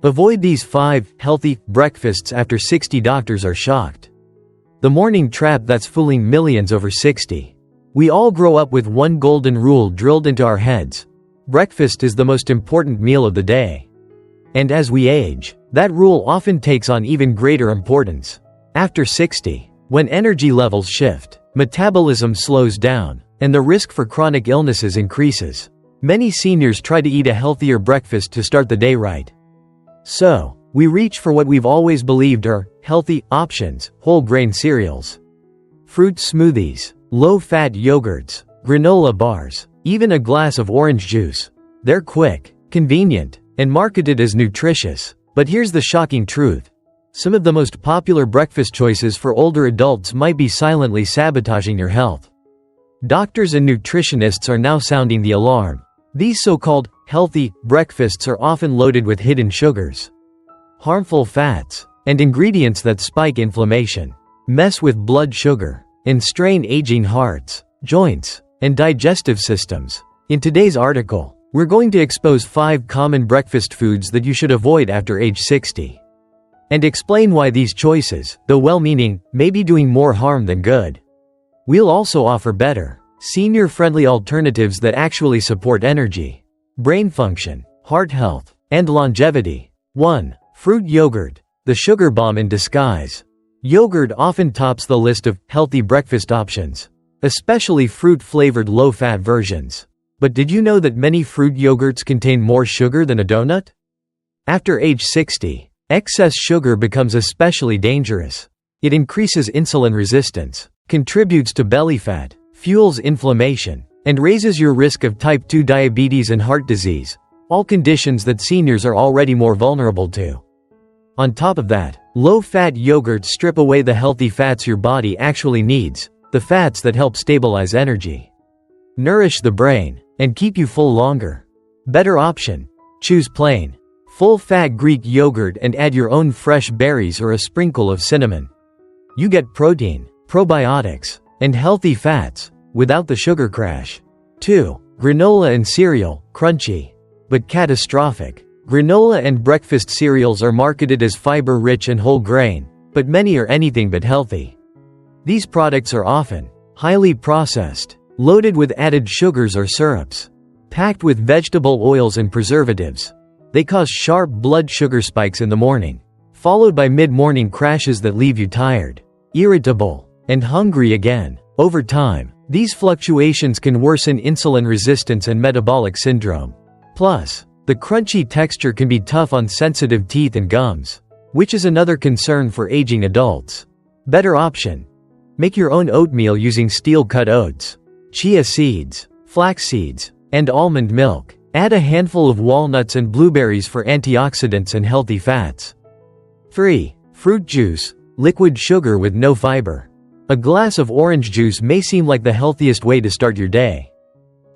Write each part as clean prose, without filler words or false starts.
Avoid these 5 healthy breakfasts after 60. Doctors are shocked. The morning trap that's fooling millions over 60. We all grow up with one golden rule drilled into our heads. Breakfast is the most important meal of the day. And as we age, that rule often takes on even greater importance. After 60, when energy levels shift, metabolism slows down, and the risk for chronic illnesses increases. Many seniors try to eat a healthier breakfast to start the day right. So, we reach for what we've always believed are healthy options: whole grain cereals, fruit smoothies, low-fat yogurts, granola bars, even a glass of orange juice. They're quick, convenient, and marketed as nutritious. But here's the shocking truth. Some of the most popular breakfast choices for older adults might be silently sabotaging your health. Doctors and nutritionists are now sounding the alarm. These so-called healthy breakfasts are often loaded with hidden sugars, harmful fats, and ingredients that spike inflammation, mess with blood sugar, and strain aging hearts, joints, and digestive systems. In today's article, we're going to expose 5 common breakfast foods that you should avoid after age 60. And explain why these choices, though well-meaning, may be doing more harm than good. We'll also offer better, senior-friendly alternatives that actually support energy, brain function, heart health, and longevity. 1. Fruit yogurt, the sugar bomb in disguise. Yogurt often tops the list of healthy breakfast options, especially fruit-flavored low-fat versions. But did you know that many fruit yogurts contain more sugar than a donut? After age 60, excess sugar becomes especially dangerous. It increases insulin resistance, contributes to belly fat, fuels inflammation, and raises your risk of type 2 diabetes and heart disease, all conditions that seniors are already more vulnerable to. On top of that, low-fat yogurts strip away the healthy fats your body actually needs, the fats that help stabilize energy, nourish the brain, and keep you full longer. Better option: choose plain, full-fat Greek yogurt and add your own fresh berries or a sprinkle of cinnamon. You get protein, probiotics, and healthy fats, without the sugar crash. 2. Granola and cereal, crunchy, but catastrophic. Granola and breakfast cereals are marketed as fiber-rich and whole grain, but many are anything but healthy. These products are often highly processed, loaded with added sugars or syrups, packed with vegetable oils and preservatives. They cause sharp blood sugar spikes in the morning, followed by mid-morning crashes that leave you tired, irritable, and hungry again. Over time, these fluctuations can worsen insulin resistance and metabolic syndrome. Plus, the crunchy texture can be tough on sensitive teeth and gums, which is another concern for aging adults. Better option: make your own oatmeal using steel-cut oats, chia seeds, flax seeds, and almond milk. Add a handful of walnuts and blueberries for antioxidants and healthy fats. 3. Fruit juice, liquid sugar with no fiber. A glass of orange juice may seem like the healthiest way to start your day.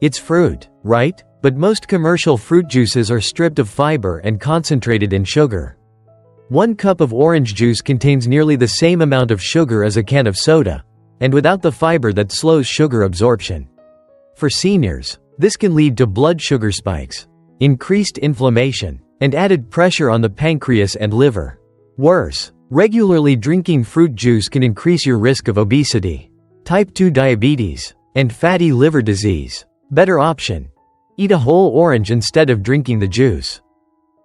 It's fruit, right? But most commercial fruit juices are stripped of fiber and concentrated in sugar. 1 cup of orange juice contains nearly the same amount of sugar as a can of soda, and without the fiber that slows sugar absorption. For seniors, this can lead to blood sugar spikes, increased inflammation, and added pressure on the pancreas and liver. Worse, regularly drinking fruit juice can increase your risk of obesity, type 2 diabetes, and fatty liver disease. Better option: eat a whole orange instead of drinking the juice.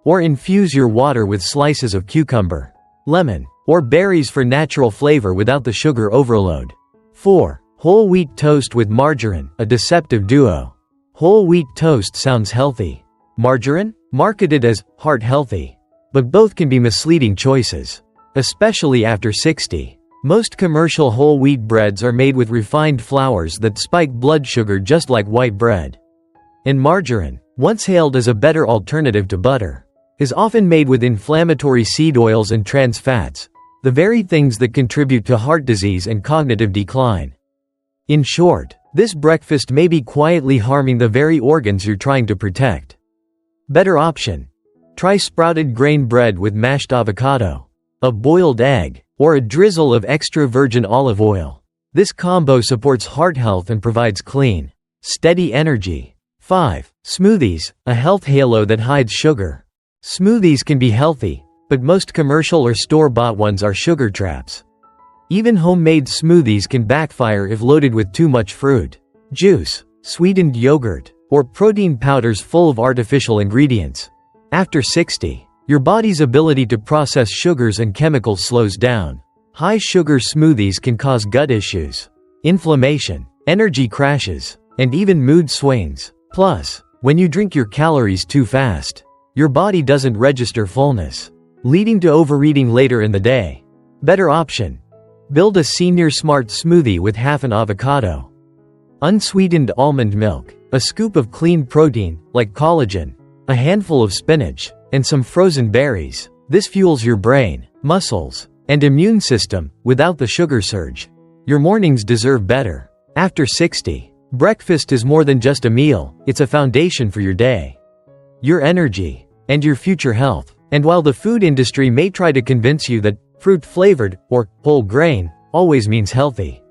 Or infuse your water with slices of cucumber, lemon, or berries for natural flavor without the sugar overload. 4. Whole wheat toast with margarine, a deceptive duo. Whole wheat toast sounds healthy. Margarine? Marketed as heart healthy. But both can be misleading choices, especially after 60. Most commercial whole wheat breads are made with refined flours that spike blood sugar just like white bread. And margarine, once hailed as a better alternative to butter, is often made with inflammatory seed oils and trans fats, the very things that contribute to heart disease and cognitive decline. In short, this breakfast may be quietly harming the very organs you're trying to protect. Better option: try sprouted grain bread with mashed avocado, a boiled egg, or a drizzle of extra virgin olive oil. This combo supports heart health and provides clean, steady energy. 5. Smoothies, a health halo that hides sugar. Smoothies can be healthy, but most commercial or store-bought ones are sugar traps. Even homemade smoothies can backfire if loaded with too much fruit, juice, sweetened yogurt, or protein powders full of artificial ingredients. After 60, your body's ability to process sugars and chemicals slows down. High-sugar smoothies can cause gut issues, inflammation, energy crashes, and even mood swings. Plus, when you drink your calories too fast, your body doesn't register fullness, leading to overeating later in the day. Better option. Build a senior smart smoothie with half an avocado, unsweetened almond milk, a scoop of clean protein, like collagen, a handful of spinach, and some frozen berries. This fuels your brain, muscles, and immune system, without the sugar surge. Your mornings deserve better. After 60, breakfast is more than just a meal, it's a foundation for your day, your energy, and your future health. And while the food industry may try to convince you that fruit-flavored, or whole grain, always means healthy,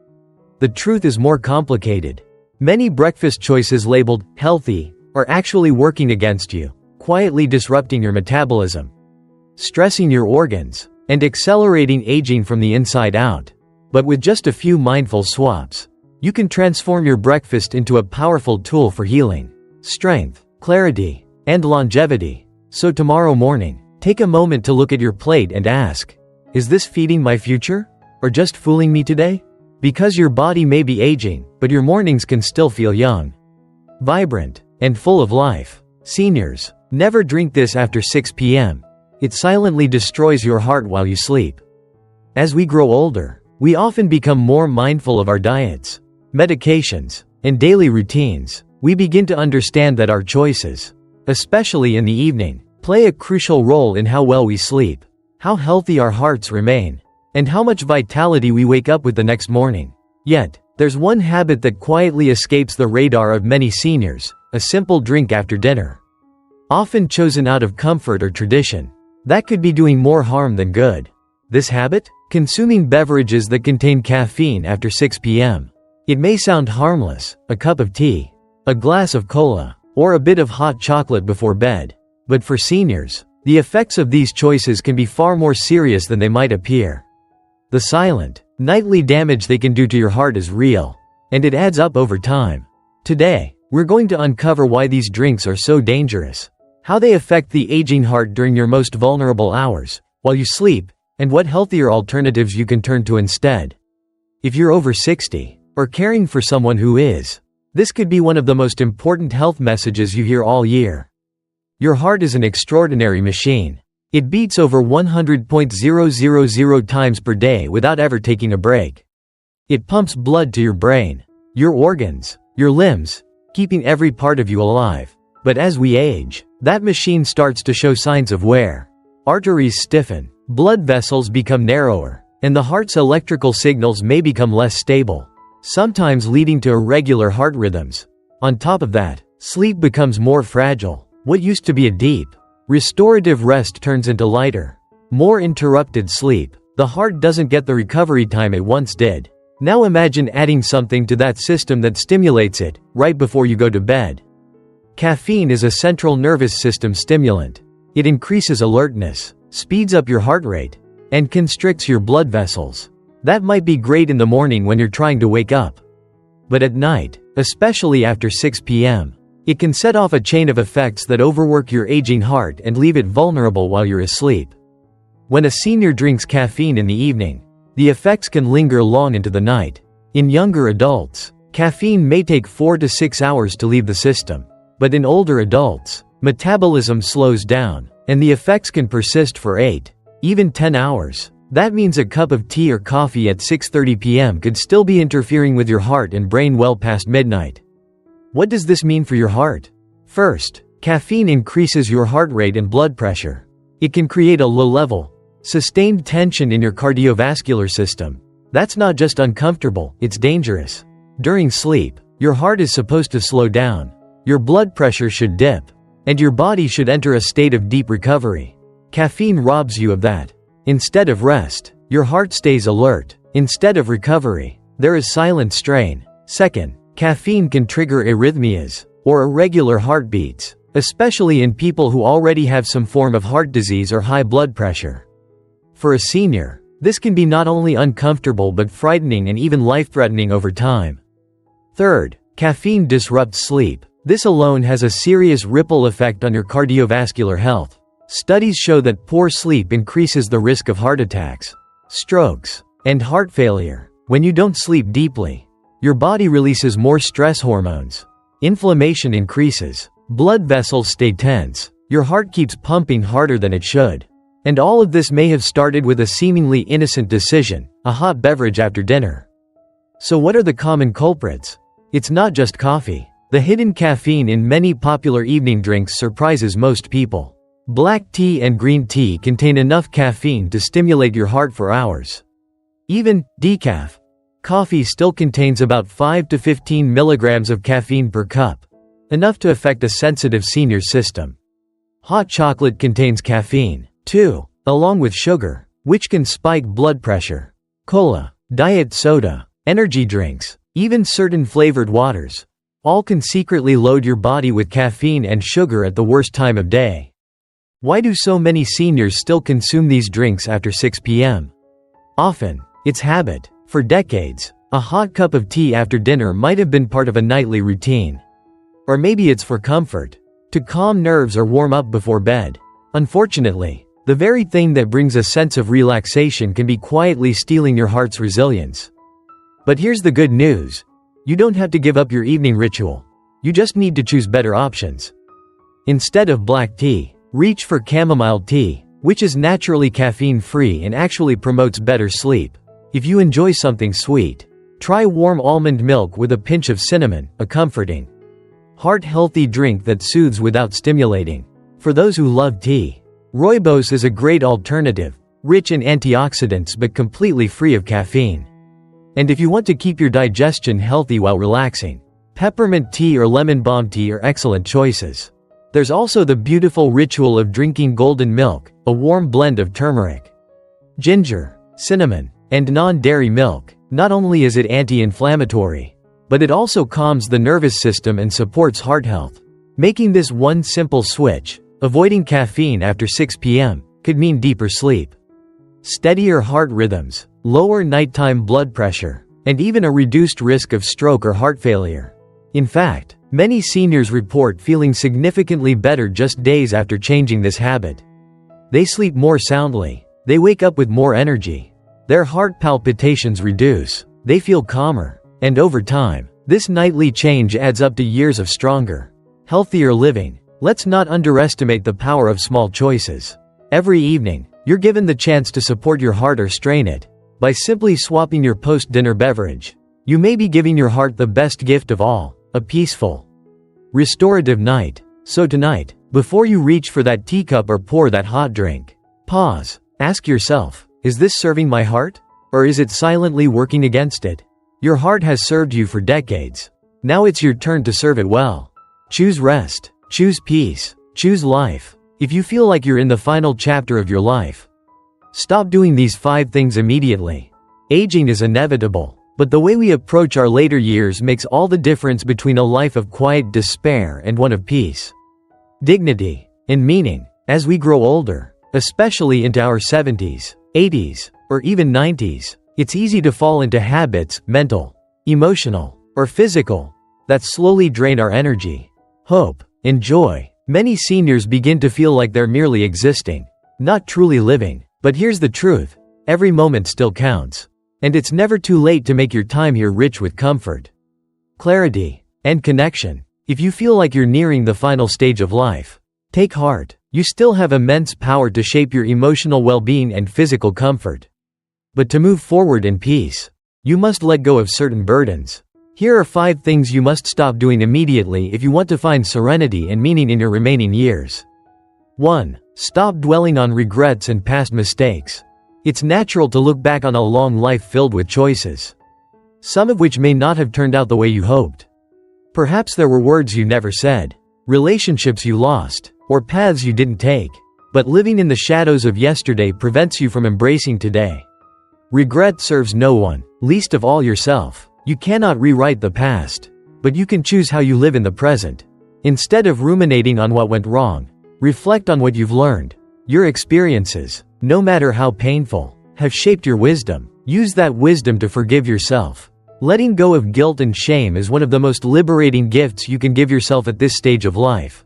the truth is more complicated. Many breakfast choices labeled healthy are actually working against you, quietly disrupting your metabolism, stressing your organs, and accelerating aging from the inside out. But with just a few mindful swaps, you can transform your breakfast into a powerful tool for healing, strength, clarity, and longevity. So tomorrow morning, take a moment to look at your plate and ask, is this feeding my future, or just fooling me today? Because your body may be aging, but your mornings can still feel young, vibrant, and full of life. Seniors, never drink this after 6 p.m. It silently destroys your heart while you sleep. As we grow older, we often become more mindful of our diets, medications, and daily routines. We begin to understand that our choices, especially in the evening, play a crucial role in how well we sleep, how healthy our hearts remain, and how much vitality we wake up with the next morning. Yet, there's one habit that quietly escapes the radar of many seniors: a simple drink after dinner. Often chosen out of comfort or tradition, that could be doing more harm than good. This habit? Consuming beverages that contain caffeine after 6 p.m. It may sound harmless: a cup of tea, a glass of cola, or a bit of hot chocolate before bed. But for seniors, the effects of these choices can be far more serious than they might appear. The silent, nightly damage they can do to your heart is real, and it adds up over time. Today, we're going to uncover why these drinks are so dangerous, how they affect the aging heart during your most vulnerable hours, while you sleep, and what healthier alternatives you can turn to instead. If you're over 60, or caring for someone who is, this could be one of the most important health messages you hear all year. Your heart is an extraordinary machine. It beats over 100.000 times per day without ever taking a break. It pumps blood to your brain, your organs, your limbs, keeping every part of you alive. But as we age, that machine starts to show signs of wear. Arteries stiffen, blood vessels become narrower, and the heart's electrical signals may become less stable, sometimes leading to irregular heart rhythms. On top of that, sleep becomes more fragile. What used to be a deep, restorative rest turns into lighter, more interrupted sleep. The heart doesn't get the recovery time it once did. Now imagine adding something to that system that stimulates it right before you go to bed. Caffeine is a central nervous system stimulant. It increases alertness, speeds up your heart rate, and constricts your blood vessels. That might be great in the morning when you're trying to wake up. But at night, especially after 6 p.m., it can set off a chain of effects that overwork your aging heart and leave it vulnerable while you're asleep. When a senior drinks caffeine in the evening, the effects can linger long into the night. In younger adults, caffeine may take 4 to 6 hours to leave the system. But in older adults, metabolism slows down, and the effects can persist for 8, even 10 hours. That means a cup of tea or coffee at 6:30 p.m. could still be interfering with your heart and brain well past midnight. What does this mean for your heart? First, caffeine increases your heart rate and blood pressure. It can create a low-level, sustained tension in your cardiovascular system. That's not just uncomfortable, it's dangerous. During sleep, your heart is supposed to slow down, your blood pressure should dip, and your body should enter a state of deep recovery. Caffeine robs you of that. Instead of rest, your heart stays alert. Instead of recovery, there is silent strain. Second, caffeine can trigger arrhythmias, or irregular heartbeats. especially in people who already have some form of heart disease or high blood pressure. For a senior, this can be not only uncomfortable but frightening and even life-threatening over time. Third, caffeine disrupts sleep. This alone has a serious ripple effect on your cardiovascular health. Studies show that poor sleep increases the risk of heart attacks, strokes, and heart failure. When you don't sleep deeply, your body releases more stress hormones. Inflammation increases. Blood vessels stay tense. Your heart keeps pumping harder than it should. And all of this may have started with a seemingly innocent decision, a hot beverage after dinner. So what are the common culprits? It's not just coffee. The hidden caffeine in many popular evening drinks surprises most people. Black tea and green tea contain enough caffeine to stimulate your heart for hours. Even decaf coffee still contains about 5 to 15 milligrams of caffeine per cup, enough to affect a sensitive senior system. Hot chocolate contains caffeine, too, along with sugar, which can spike blood pressure. Cola, diet soda, energy drinks, even certain flavored waters, all can secretly load your body with caffeine and sugar at the worst time of day. Why do so many seniors still consume these drinks after 6 p.m.? Often, it's habit. For decades, a hot cup of tea after dinner might have been part of a nightly routine. Or maybe it's for comfort, to calm nerves or warm up before bed. Unfortunately, the very thing that brings a sense of relaxation can be quietly stealing your heart's resilience. But here's the good news. You don't have to give up your evening ritual. You just need to choose better options. Instead of black tea, reach for chamomile tea, which is naturally caffeine-free and actually promotes better sleep. If you enjoy something sweet, try warm almond milk with a pinch of cinnamon, a comforting, heart-healthy drink that soothes without stimulating. For those who love tea, rooibos is a great alternative, rich in antioxidants but completely free of caffeine. And if you want to keep your digestion healthy while relaxing, peppermint tea or lemon balm tea are excellent choices. There's also the beautiful ritual of drinking golden milk, a warm blend of turmeric, ginger, cinnamon, and non-dairy milk. Not only is it anti-inflammatory, but it also calms the nervous system and supports heart health. Making this one simple switch, avoiding caffeine after 6 p.m., could mean deeper sleep, steadier heart rhythms, lower nighttime blood pressure, and even a reduced risk of stroke or heart failure. In fact, many seniors report feeling significantly better just days after changing this habit. They sleep more soundly, they wake up with more energy, their heart palpitations reduce, they feel calmer, and over time, this nightly change adds up to years of stronger, healthier living. Let's not underestimate the power of small choices. Every evening, you're given the chance to support your heart or strain it. By simply swapping your post-dinner beverage, you may be giving your heart the best gift of all, a peaceful, restorative night. So tonight, before you reach for that teacup or pour that hot drink, pause. Ask yourself, is this serving my heart? Or is it silently working against it? Your heart has served you for decades. Now it's your turn to serve it well. Choose rest. Choose peace. Choose life. If you feel like you're in the final chapter of your life, stop doing these 5 things immediately. Aging is inevitable, but the way we approach our later years makes all the difference between a life of quiet despair and one of peace, dignity, and meaning. As we grow older, especially into our 70s, 80s, or even 90s, it's easy to fall into habits, mental, emotional, or physical, that slowly drain our energy, hope, and joy. Many seniors begin to feel like they're merely existing, not truly living. But here's the truth, every moment still counts. And it's never too late to make your time here rich with comfort, clarity, and connection. If you feel like you're nearing the final stage of life, take heart. You still have immense power to shape your emotional well-being and physical comfort. But to move forward in peace, you must let go of certain burdens. Here are 5 things you must stop doing immediately if you want to find serenity and meaning in your remaining years. 1. Stop dwelling on regrets and past mistakes. It's natural to look back on a long life filled with choices, some of which may not have turned out the way you hoped. Perhaps there were words you never said, relationships you lost, or paths you didn't take. But living in the shadows of yesterday prevents you from embracing today. Regret serves no one, least of all yourself. You cannot rewrite the past, but you can choose how you live in the present. Instead of ruminating on what went wrong, reflect on what you've learned. Your experiences, no matter how painful, have shaped your wisdom. Use that wisdom to forgive yourself. Letting go of guilt and shame is one of the most liberating gifts you can give yourself at this stage of life.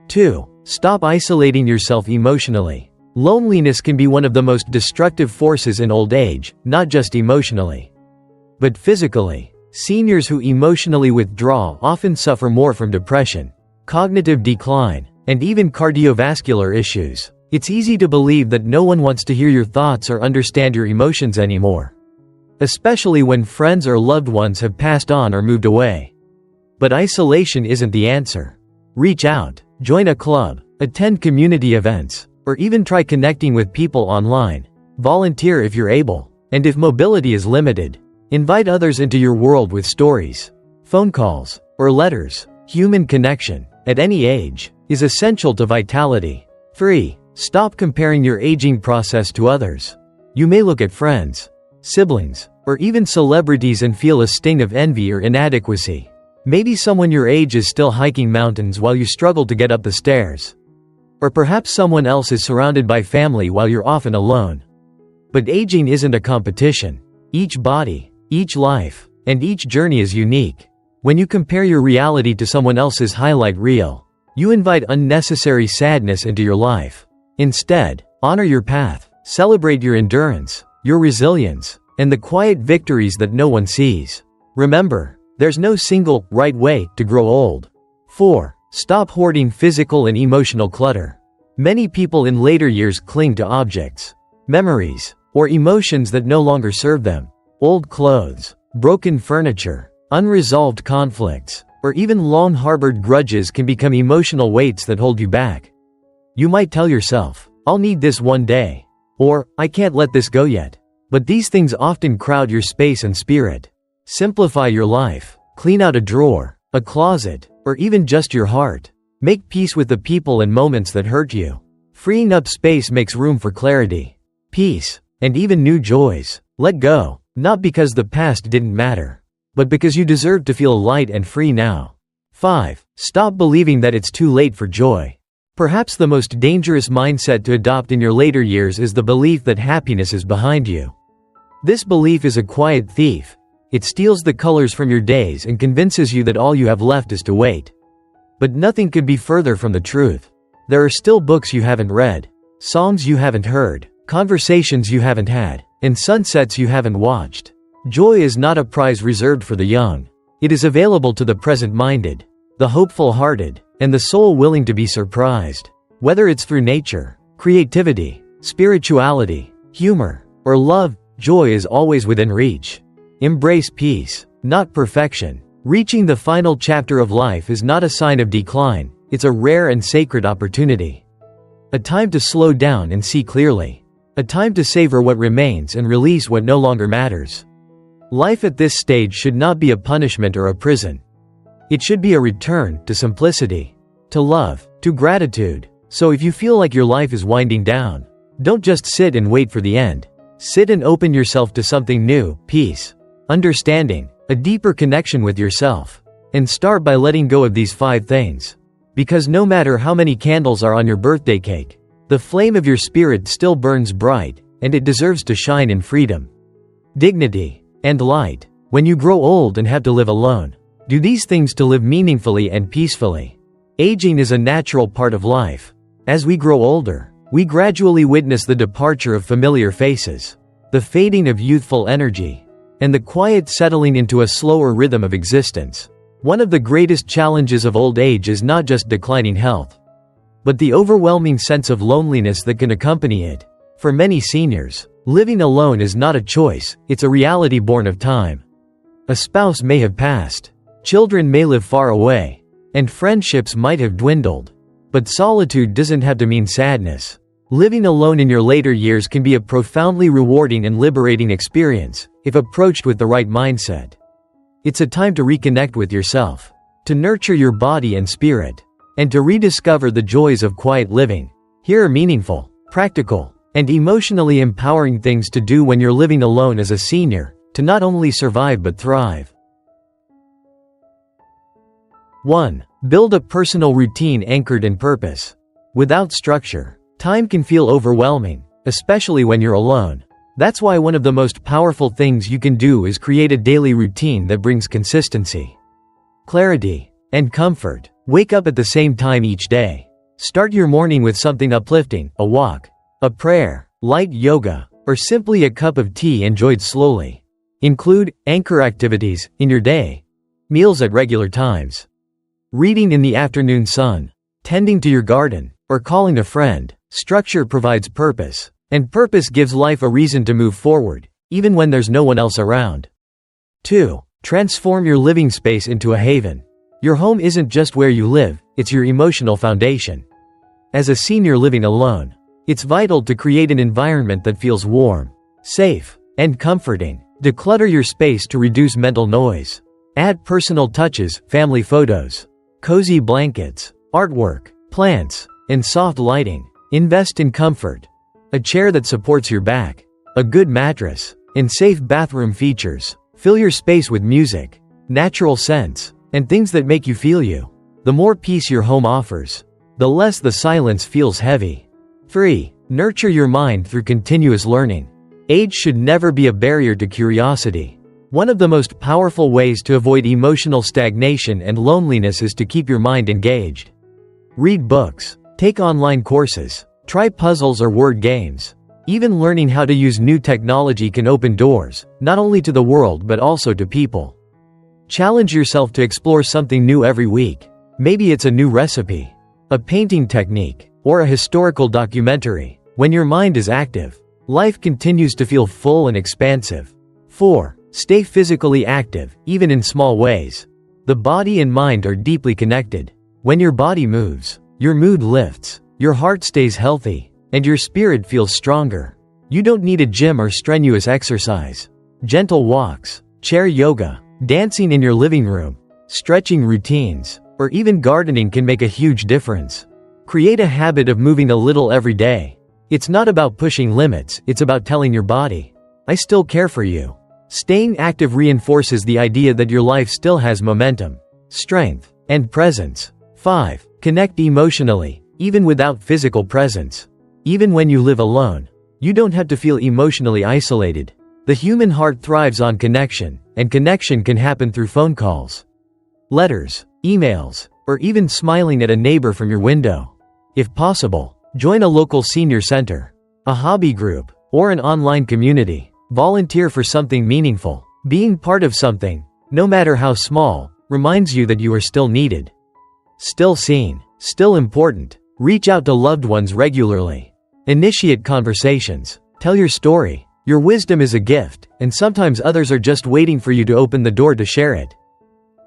2. Stop isolating yourself emotionally. Loneliness can be one of the most destructive forces in old age, not just emotionally, but physically. Seniors who emotionally withdraw often suffer more from depression, cognitive decline, and even cardiovascular issues. It's easy to believe that no one wants to hear your thoughts or understand your emotions anymore, especially when friends or loved ones have passed on or moved away. But isolation isn't the answer. Reach out, join a club, attend community events, or even try connecting with people online. Volunteer if you're able, and if mobility is limited, invite others into your world with stories, phone calls, or letters. Human connection, at any age, is essential to vitality. 3. Stop comparing your aging process to others. You may look at friends, siblings, or even celebrities and feel a sting of envy or inadequacy. Maybe someone your age is still hiking mountains while you struggle to get up the stairs. Or perhaps someone else is surrounded by family while you're often alone. But aging isn't a competition. Each body, each life, and each journey is unique. When you compare your reality to someone else's highlight reel, you invite unnecessary sadness into your life. Instead, honor your path, celebrate your endurance, your resilience, and the quiet victories that no one sees. Remember, there's no single, right way to grow old. 4. Stop hoarding physical and emotional clutter. Many people in later years cling to objects, memories, or emotions that no longer serve them. Old clothes, broken furniture, unresolved conflicts, or even long-harbored grudges can become emotional weights that hold you back. You might tell yourself, "I'll need this one day," or "I can't let this go yet." But these things often crowd your space and spirit. Simplify your life. Clean out a drawer, a closet, or even just your heart. Make peace with the people and moments that hurt you. Freeing up space makes room for clarity, peace, and even new joys. Let go, not because the past didn't matter, but because you deserve to feel light and free now. 5. Stop believing that it's too late for joy. Perhaps the most dangerous mindset to adopt in your later years is the belief that happiness is behind you. This belief is a quiet thief. It steals the colors from your days and convinces you that all you have left is to wait. But nothing could be further from the truth. There are still books you haven't read, songs you haven't heard, conversations you haven't had, and sunsets you haven't watched. Joy is not a prize reserved for the young. It is available to the present-minded, the hopeful-hearted, and the soul willing to be surprised. Whether it's through nature, creativity, spirituality, humor, or love, joy is always within reach. Embrace peace, not perfection. Reaching the final chapter of life is not a sign of decline, it's a rare and sacred opportunity. A time to slow down and see clearly. A time to savor what remains and release what no longer matters. Life at this stage should not be a punishment or a prison. It should be a return to simplicity, to love, to gratitude. So if you feel like your life is winding down, don't just sit and wait for the end. Sit and open yourself to something new, peace, understanding, a deeper connection with yourself. And start by letting go of these 5 things. Because no matter how many candles are on your birthday cake, the flame of your spirit still burns bright, and it deserves to shine in freedom, dignity, and light. When you grow old and have to live alone, do these things to live meaningfully and peacefully. Aging is a natural part of life. As we grow older, we gradually witness the departure of familiar faces, the fading of youthful energy, and the quiet settling into a slower rhythm of existence. One of the greatest challenges of old age is not just declining health, but the overwhelming sense of loneliness that can accompany it. For many seniors, living alone is not a choice, it's a reality born of time. A spouse may have passed, children may live far away, and friendships might have dwindled. But solitude doesn't have to mean sadness. Living alone in your later years can be a profoundly rewarding and liberating experience, if approached with the right mindset. It's a time to reconnect with yourself, to nurture your body and spirit, and to rediscover the joys of quiet living. Here are meaningful, practical, and emotionally empowering things to do when you're living alone as a senior, to not only survive but thrive. 1. Build a personal routine anchored in purpose. Without structure, time can feel overwhelming, especially when you're alone. That's why one of the most powerful things you can do is create a daily routine that brings consistency, clarity, and comfort. Wake up at the same time each day. Start your morning with something uplifting, a walk, a prayer, light yoga, or simply a cup of tea enjoyed slowly. Include anchor activities in your day. Meals at regular times. Reading in the afternoon sun. Tending to your garden, or calling a friend. Structure provides purpose, and purpose gives life a reason to move forward, even when there's no one else around. 2. Transform your living space into a haven. Your home isn't just where you live, it's your emotional foundation. As a senior living alone, it's vital to create an environment that feels warm, safe, and comforting. Declutter your space to reduce mental noise. Add personal touches, family photos, cozy blankets, artwork, plants, and soft lighting. Invest in comfort. A chair that supports your back, a good mattress, and safe bathroom features. Fill your space with music, natural scents, and things that make you feel you. The more peace your home offers, the less the silence feels heavy. 3. Nurture your mind through continuous learning. Age should never be a barrier to curiosity. One of the most powerful ways to avoid emotional stagnation and loneliness is to keep your mind engaged. Read books, take online courses, try puzzles or word games. Even learning how to use new technology can open doors, not only to the world but also to people. Challenge yourself to explore something new every week. Maybe it's a new recipe, a painting technique, or a historical documentary. When your mind is active, life continues to feel full and expansive. 4. Stay physically active, even in small ways. The body and mind are deeply connected. When your body moves, your mood lifts, your heart stays healthy, and your spirit feels stronger. You don't need a gym or strenuous exercise. Gentle walks, chair yoga, dancing in your living room, stretching routines, or even gardening can make a huge difference. Create a habit of moving a little every day. It's not about pushing limits, it's about telling your body, I still care for you. Staying active reinforces the idea that your life still has momentum, strength, and presence. 5. Connect emotionally, even without physical presence. Even when you live alone, you don't have to feel emotionally isolated. The human heart thrives on connection, and connection can happen through phone calls, letters, emails, or even smiling at a neighbor from your window. If possible, join a local senior center, a hobby group, or an online community. Volunteer for something meaningful. Being part of something, no matter how small, reminds you that you are still needed, still seen, still important. Reach out to loved ones regularly. Initiate conversations. Tell your story. Your wisdom is a gift, and sometimes others are just waiting for you to open the door to share it.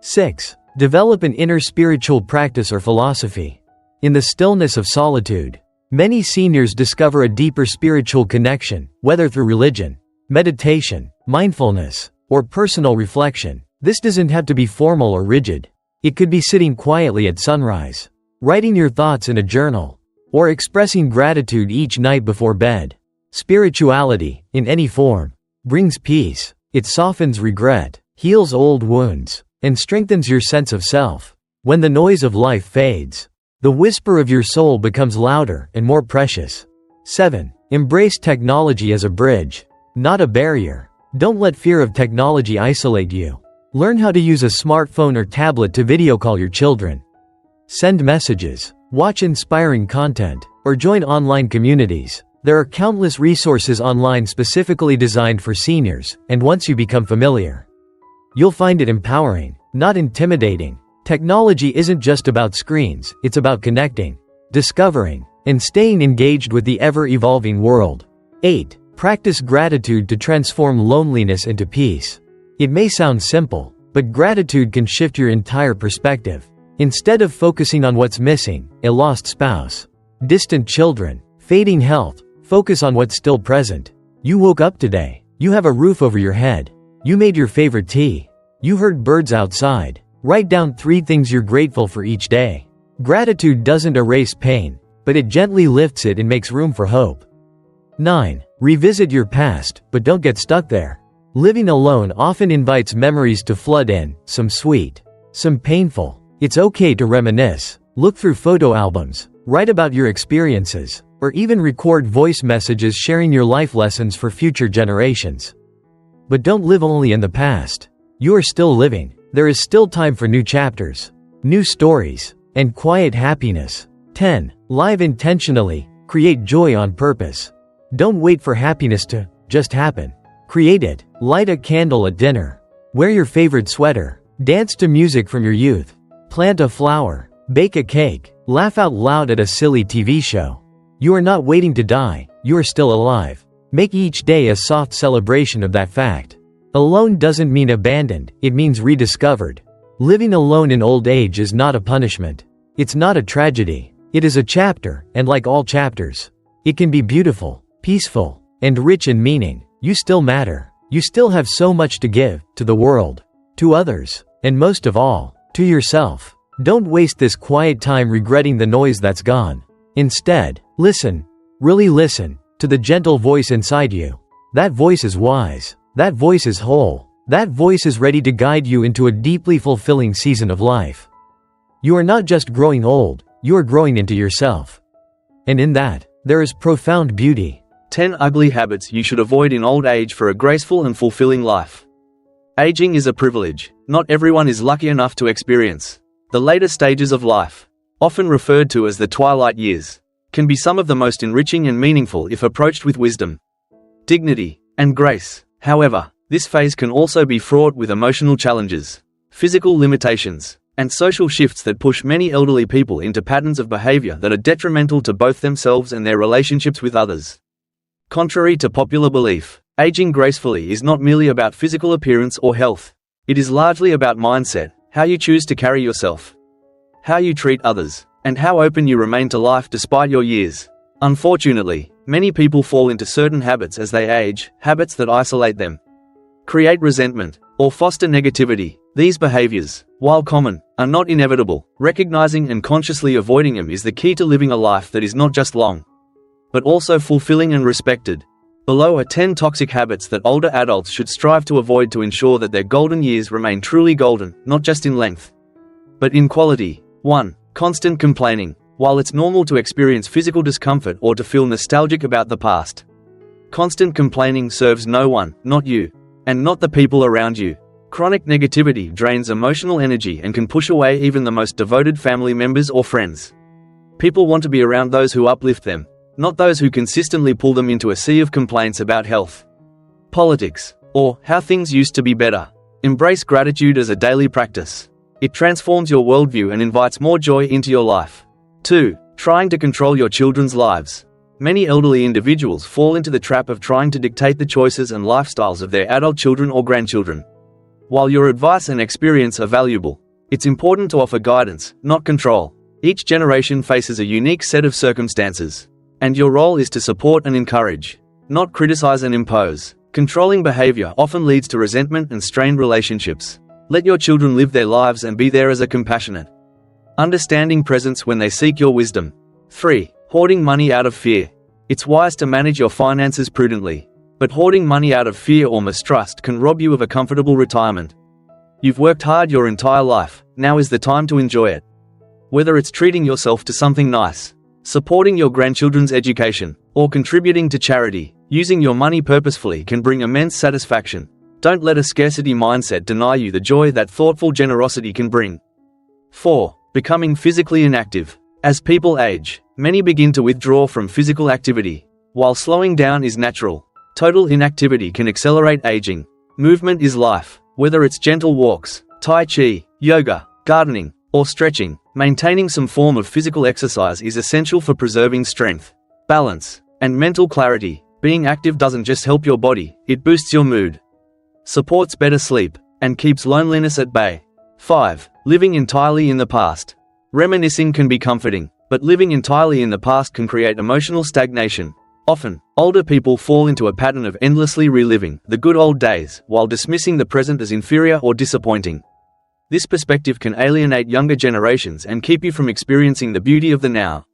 6. Develop an inner spiritual practice or philosophy. In the stillness of solitude, many seniors discover a deeper spiritual connection, whether through religion, meditation, mindfulness, or personal reflection. This doesn't have to be formal or rigid. It could be sitting quietly at sunrise, writing your thoughts in a journal, or expressing gratitude each night before bed. Spirituality, in any form, brings peace. It softens regret, heals old wounds, and strengthens your sense of self. When the noise of life fades, the whisper of your soul becomes louder and more precious. 7. Embrace technology as a bridge, not a barrier. Don't let fear of technology isolate you. Learn how to use a smartphone or tablet to video call your children. Send messages, watch inspiring content, or join online communities. There are countless resources online specifically designed for seniors, and once you become familiar, you'll find it empowering, not intimidating. Technology isn't just about screens, it's about connecting, discovering, and staying engaged with the ever-evolving world. 8. Practice gratitude to transform loneliness into peace. It may sound simple, but gratitude can shift your entire perspective. Instead of focusing on what's missing, a lost spouse, distant children, fading health, focus on what's still present. You woke up today. You have a roof over your head. You made your favorite tea. You heard birds outside. Write down 3 things you're grateful for each day. Gratitude doesn't erase pain, but it gently lifts it and makes room for hope. 9. Revisit your past, but don't get stuck there. Living alone often invites memories to flood in, some sweet, some painful. It's okay to reminisce. Look through photo albums, write about your experiences, or even record voice messages sharing your life lessons for future generations. But don't live only in the past. You are still living. There is still time for new chapters, new stories, and quiet happiness. 10. Live intentionally. Create joy on purpose. Don't wait for happiness to just happen. Create it. Light a candle at dinner. Wear your favorite sweater. Dance to music from your youth. Plant a flower. Bake a cake. Laugh out loud at a silly TV show. You are not waiting to die. You are still alive. Make each day a soft celebration of that fact. Alone doesn't mean abandoned, it means rediscovered. Living alone in old age is not a punishment. It's not a tragedy. It is a chapter, and like all chapters, it can be beautiful, peaceful, and rich in meaning. You still matter. You still have so much to give, to the world, to others, and most of all, to yourself. Don't waste this quiet time regretting the noise that's gone. Instead, listen, really listen, to the gentle voice inside you. That voice is wise. That voice is whole. That voice is ready to guide you into a deeply fulfilling season of life. You are not just growing old, you are growing into yourself. And in that, there is profound beauty. 10 ugly habits you should avoid in old age for a graceful and fulfilling life. Aging is a privilege not everyone is lucky enough to experience. The later stages of life, often referred to as the twilight years, can be some of the most enriching and meaningful if approached with wisdom, dignity, and grace. However, this phase can also be fraught with emotional challenges, physical limitations, and social shifts that push many elderly people into patterns of behavior that are detrimental to both themselves and their relationships with others. Contrary to popular belief, aging gracefully is not merely about physical appearance or health. It is largely about mindset, how you choose to carry yourself, how you treat others, and how open you remain to life despite your years. Unfortunately, many people fall into certain habits as they age, habits that isolate them, create resentment, or foster negativity. These behaviors, while common, are not inevitable. Recognizing and consciously avoiding them is the key to living a life that is not just long, but also fulfilling and respected. Below are 10 toxic habits that older adults should strive to avoid to ensure that their golden years remain truly golden, not just in length, but in quality. 1. Constant complaining. While it's normal to experience physical discomfort or to feel nostalgic about the past, constant complaining serves no one, not you, and not the people around you. Chronic negativity drains emotional energy and can push away even the most devoted family members or friends. People want to be around those who uplift them, not those who consistently pull them into a sea of complaints about health, politics, or how things used to be better. Embrace gratitude as a daily practice. It transforms your worldview and invites more joy into your life. 2. Trying to control your children's lives. Many elderly individuals fall into the trap of trying to dictate the choices and lifestyles of their adult children or grandchildren. While your advice and experience are valuable, it's important to offer guidance, not control. Each generation faces a unique set of circumstances, and your role is to support and encourage, not criticize and impose. Controlling behavior often leads to resentment and strained relationships. Let your children live their lives and be there as a compassionate, understanding presence when they seek your wisdom. 3. Hoarding money out of fear. It's wise to manage your finances prudently, but hoarding money out of fear or mistrust can rob you of a comfortable retirement. You've worked hard your entire life, now is the time to enjoy it. Whether it's treating yourself to something nice, supporting your grandchildren's education, or contributing to charity, using your money purposefully can bring immense satisfaction. Don't let a scarcity mindset deny you the joy that thoughtful generosity can bring. 4. Becoming physically inactive. As people age, many begin to withdraw from physical activity. While slowing down is natural, total inactivity can accelerate aging. Movement is life. Whether it's gentle walks, tai chi, yoga, gardening, or stretching, maintaining some form of physical exercise is essential for preserving strength, balance, and mental clarity. Being active doesn't just help your body, it boosts your mood, supports better sleep, and keeps loneliness at bay. 5. Living entirely in the past. Reminiscing can be comforting, but living entirely in the past can create emotional stagnation. Often, older people fall into a pattern of endlessly reliving the good old days while dismissing the present as inferior or disappointing. This perspective can alienate younger generations and keep you from experiencing the beauty of the now.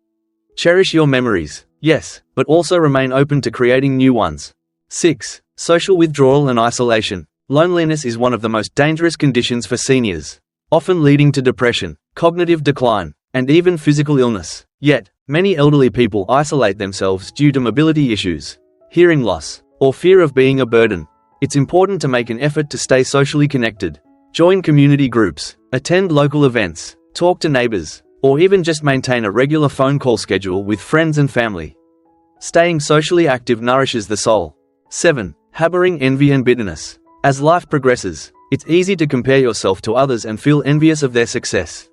Cherish your memories, yes, but also remain open to creating new ones. 6. Social withdrawal and isolation. Loneliness is one of the most dangerous conditions for seniors, often leading to depression, cognitive decline, and even physical illness. Yet, many elderly people isolate themselves due to mobility issues, hearing loss, or fear of being a burden. It's important to make an effort to stay socially connected. Join community groups, attend local events, talk to neighbors, or even just maintain a regular phone call schedule with friends and family. Staying socially active nourishes the soul. 7. Harboring envy and bitterness. As life progresses, it's easy to compare yourself to others and feel envious of their success,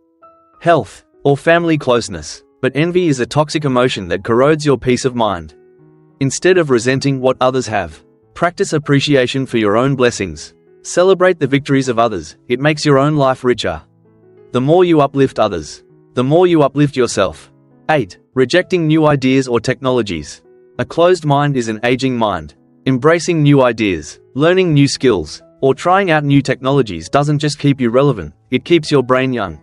health, or family closeness, but envy is a toxic emotion that corrodes your peace of mind. Instead of resenting what others have, practice appreciation for your own blessings. Celebrate the victories of others, it makes your own life richer. The more you uplift others, the more you uplift yourself. 8. Rejecting new ideas or technologies. A closed mind is an aging mind. Embracing new ideas, learning new skills, or trying out new technologies doesn't just keep you relevant, it keeps your brain young.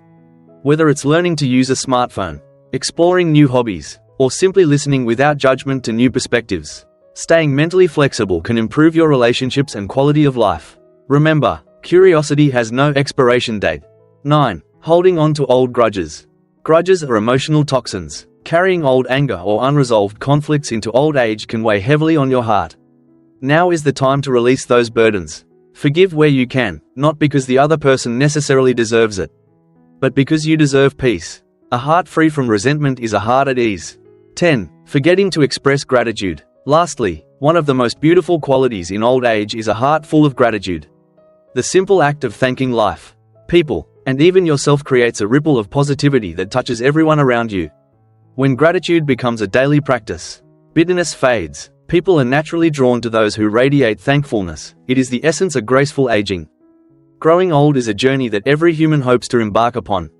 Whether it's learning to use a smartphone, exploring new hobbies, or simply listening without judgment to new perspectives, staying mentally flexible can improve your relationships and quality of life. Remember, curiosity has no expiration date. 9. Holding on to old grudges. Grudges are emotional toxins. Carrying old anger or unresolved conflicts into old age can weigh heavily on your heart. Now is the time to release those burdens. Forgive where you can, not because the other person necessarily deserves it, but because you deserve peace. A heart free from resentment is a heart at ease. 10. Forgetting to express gratitude. Lastly, one of the most beautiful qualities in old age is a heart full of gratitude. The simple act of thanking life, people, and even yourself creates a ripple of positivity that touches everyone around you. When gratitude becomes a daily practice, bitterness fades. People are naturally drawn to those who radiate thankfulness. It is the essence of graceful aging. Growing old is a journey that every human hopes to embark upon.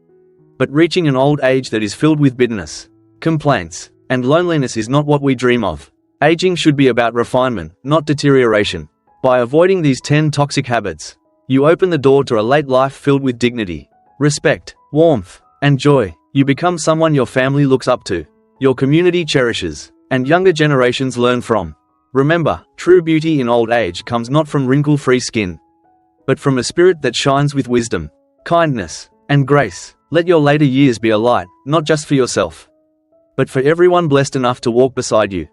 But reaching an old age that is filled with bitterness, complaints, and loneliness is not what we dream of. Aging should be about refinement, not deterioration. By avoiding these 10 toxic habits, you open the door to a late life filled with dignity, respect, warmth, and joy. You become someone your family looks up to, your community cherishes, and younger generations learn from. Remember, true beauty in old age comes not from wrinkle-free skin, but from a spirit that shines with wisdom, kindness, and grace. Let your later years be a light, not just for yourself, but for everyone blessed enough to walk beside you.